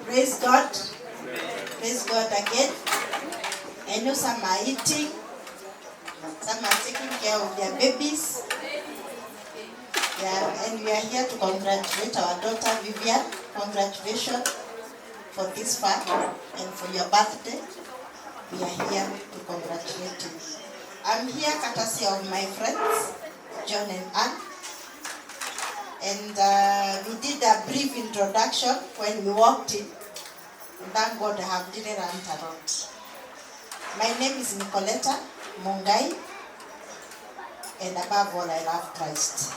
Praise God. Praise God again. I know some are eating, some are taking care of their babies. Yeah, and we are here to congratulate our daughter Vivian. Congratulations for this far and for your birthday. We are here to congratulate you. I'm here courtesy of my friends, John and Ann. And we did a brief introduction when we walked in. And thank God I have really learned a lot. My name is Nicoleta, Mungai, and above all, I love Christ.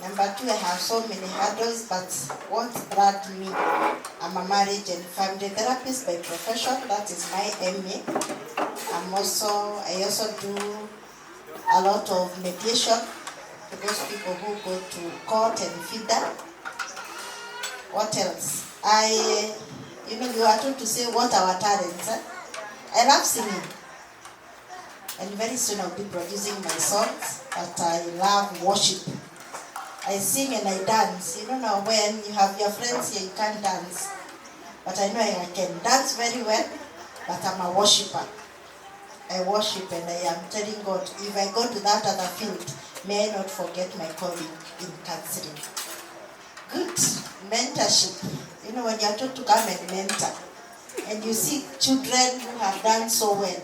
Number 2, I have so many hurdles, but what brought me, I'm a marriage and family therapist by profession. That is my MA. I also do a lot of mediation to those people who go to court and FIDA. What else? You are told to say what our talents. I love singing. And very soon I'll be producing my songs, but I love worship. I sing and I dance. Now when you have your friends here, you can't dance. But I know I can dance very well, but I'm a worshiper. I worship and I am telling God, if I go to that other field, may I not forget my calling in counseling. Good mentorship. When you are told to come and mentor, and you see children who have done so well,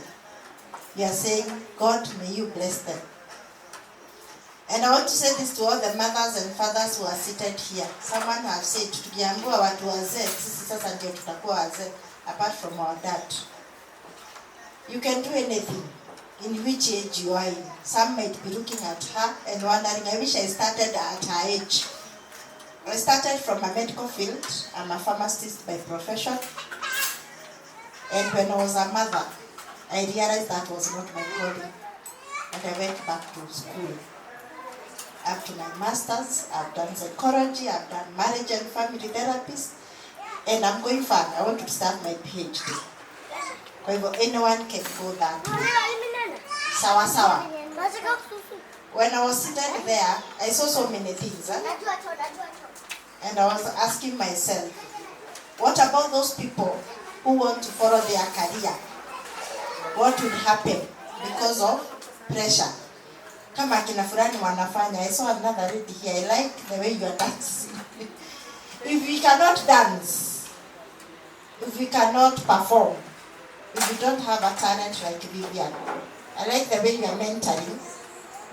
you are saying, God, may you bless them. And I want to say this to all the mothers and fathers who are seated here. Someone has said, tukiambiwa watu wazee, sisi sasa ndio tutakuwa wazee, apart from our dad. You can do anything in which age you are in. Some might be looking at her and wondering, I wish I started at her age. I started from a medical field. I'm a pharmacist by profession. And when I was a mother, I realized that was not my calling. And I went back to school. Up to my master's, I've done psychology, I've done marriage and family therapist, and I'm going far. I want to start my PhD. Anyone can go that way. Sawa sawa. When I was sitting there, I saw so many things. And I was asking myself, what about those people who want to follow their career? What would happen because of pressure? Kama akina fulani wanafanya. I saw another lady here. I like the way you are dancing. If we cannot dance, if we cannot perform, if we don't have a talent like Vivian, I like the way you are mentoring.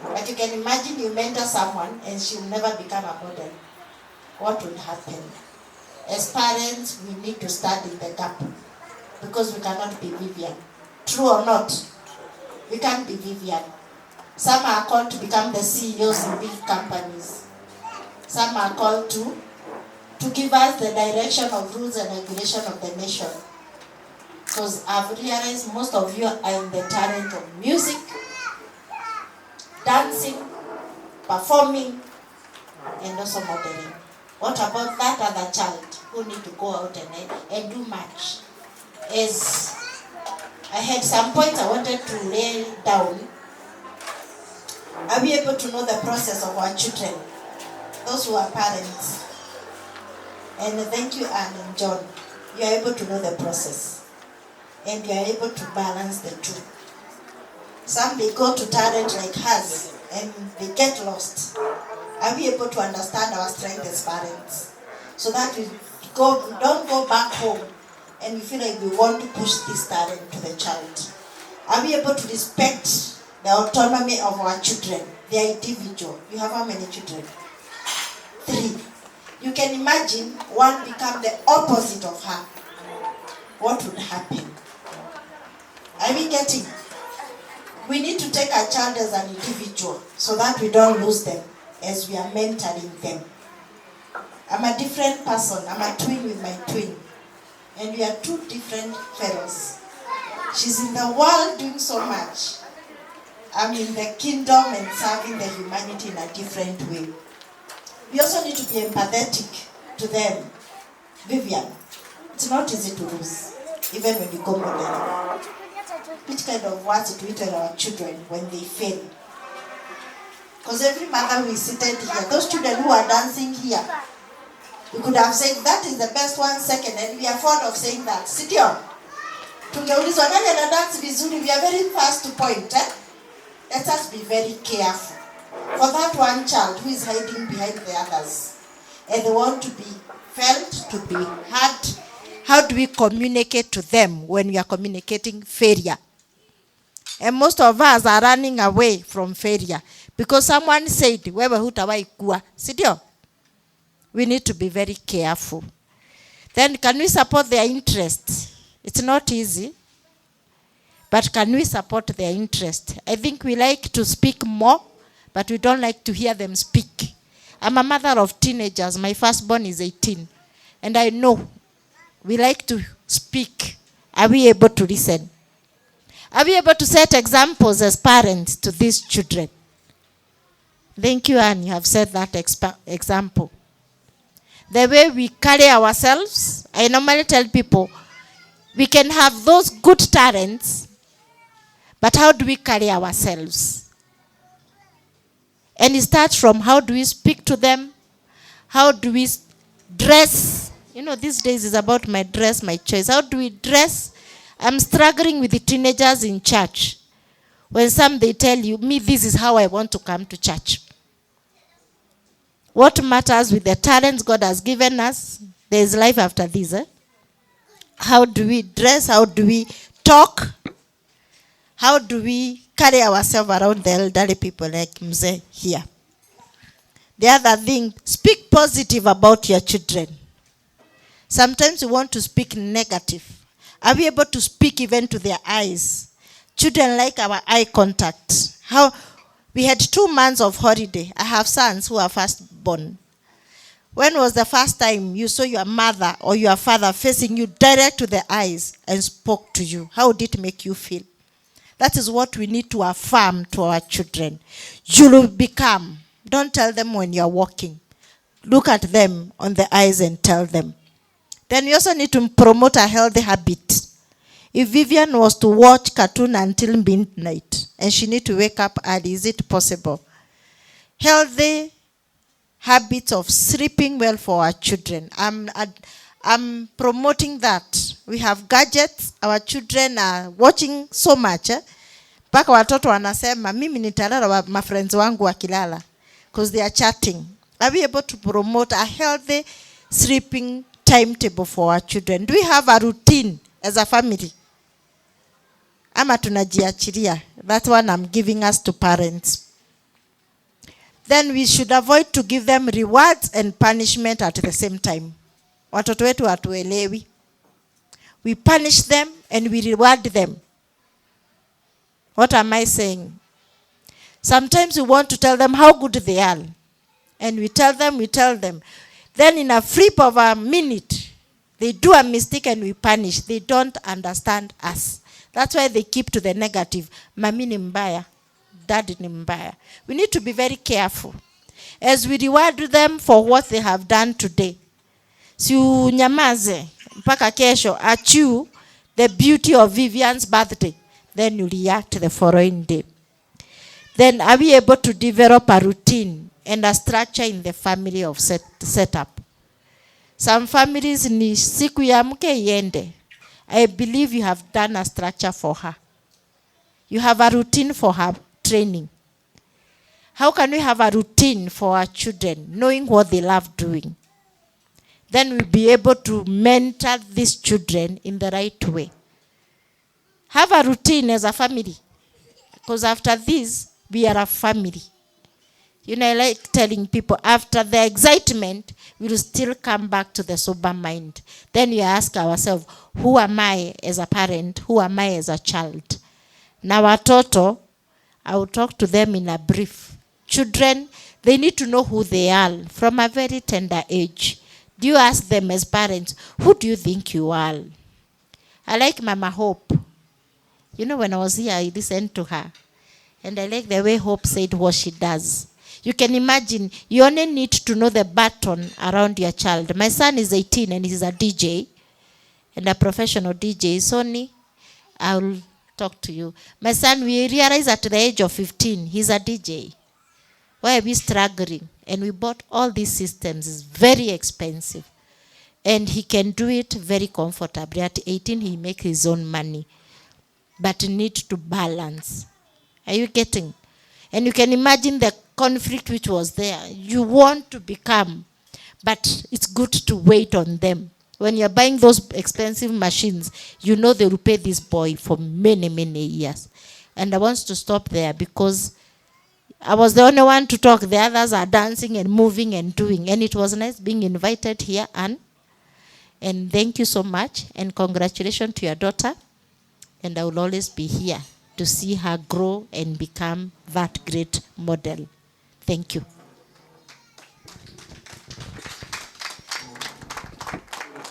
But you can imagine you mentor someone and she will never become a model. What will happen? As parents, we need to stand in the gap because we cannot be Vivian. True or not, we can't be Vivian. Some are called to become the CEOs in big companies. Some are called to give us the direction of rules and regulation of the nation. Because I've realized most of you are in the talent of music, dancing, performing, and also modeling. What about that other child who need to go out and do much? As I had some points I wanted to lay down. Are we able to know the process of our children? Those who are parents. And thank you, Anne and John. You are able to know the process. And you are able to balance the two. Some they go to talent like us and they get lost. Are we able to understand our strength as parents? So that we don't go back home and we feel like we want to push this talent to the child. Are we able to respect the autonomy of our children? They are individual. You have how many children? 3. You can imagine one become the opposite of her. What would happen? Are we getting? We need to take our child as an individual so that we don't lose them as we are mentoring them. I'm a different person. I'm a twin with my twin. And we are 2 different fellows. She's in the world doing so much. I'm in the kingdom and serving the humanity in a different way. We also need to be empathetic to them. Vivian, it's not easy to lose, even when you go modeling. Which kind of words do we tell our children when they fail? Because every mother who is seated here, those children who are dancing here, We could have said that is the best one second, and we are fond of saying that. Sidio? Tungeulizwa nani ana dance vizuri, we are very fast to point. Let us be very careful for that one child who is hiding behind the others, and they want to be felt, to be heard. How do we communicate to them when we are communicating failure? And most of us are running away from failure because someone said, wewe hutawahi kuwa. Sidio? We need to be very careful. Then can we support their interests? It's not easy. But can we support their interest? I think we like to speak more, but we don't like to hear them speak. I'm a mother of teenagers. My firstborn is 18. And I know we like to speak. Are we able to listen? Are we able to set examples as parents to these children? Thank you, Anne. You have set that example. The way we carry ourselves, I normally tell people, we can have those good talents, but how do we carry ourselves? And it starts from how do we speak to them? How do we dress? You know, these days is about my dress, my choice. How do we dress? I'm struggling with the teenagers in church. When some they tell you, me, this is how I want to come to church. What matters with the talents God has given us? There is life after this. How do we dress? How do we talk? How do we carry ourselves around the elderly people like Mzee here? The other thing, speak positive about your children. Sometimes we want to speak negative. Are we able to speak even to their eyes? Children like our eye contact. How we had 2 months of holiday. I have sons who are firstborn. When was the first time you saw your mother or your father facing you direct to the eyes and spoke to you? How did it make you feel? That is what we need to affirm to our children. You will become. Don't tell them when you are walking. Look at them on the eyes and tell them. Then we also need to promote a healthy habit. If Vivian was to watch cartoon until midnight and she need to wake up early, is it possible? Healthy habits of sleeping well for our children. I'm promoting that. We have gadgets. Our children are watching so much. Paka watoto wanasema, mimi nitalala my friends wangu wakilala. Because they are chatting. Are we able to promote a healthy sleeping timetable for our children? Do we have a routine as a family? Ama tunajiachilia. That's one I'm giving us to parents. Then we should avoid to give them rewards and punishment at the same time. Watoto wetu hatuelewi. We punish them and we reward them. What am I saying? Sometimes we want to tell them how good they are. And we tell them. Then in a flip of a minute, they do a mistake and we punish. They don't understand us. That's why they keep to the negative. Mami ni mbaya. Dad ni mbaya. We need to be very careful. As we reward them for what they have done today. Si unyamaze mpaka kesho achieve the beauty of Vivian's birthday. Then you react the following day. Then are we able to develop a routine and a structure in the family of setup? Some families ni siku ya mke iende. I believe you have done a structure for her. You have a routine for her training. How can we have a routine for our children, knowing what they love doing? Then we'll be able to mentor these children in the right way. Have a routine as a family. Because after this, we are a family. You know, I like telling people, after the excitement, we'll still come back to the sober mind. Then we ask ourselves, who am I as a parent? Who am I as a child? Now, watoto, I will talk to them in a brief. Children, they need to know who they are from a very tender age. Do you ask them as parents, who do you think you are? I like Mama Hope. You know, when I was here, I listened to her. And I like the way Hope said what she does. You can imagine, you only need to know the button around your child. My son is 18 and he's a DJ. And a professional DJ. Sonny, I will talk to you. My son, we realize at the age of 15, he's a DJ. Why are we struggling? And we bought all these systems. It's very expensive. And he can do it very comfortably. At 18, he makes his own money. But you need to balance. Are you getting? And you can imagine the conflict which was there. You want to become, but it's good to wait on them. When you're buying those expensive machines, you know they will pay this boy for many, many years. And I want to stop there because I was the only one to talk. The others are dancing and moving and doing. And it was nice being invited here, Anne. And thank you so much. And congratulations to your daughter. And I will always be here to see her grow and become that great model. Thank you.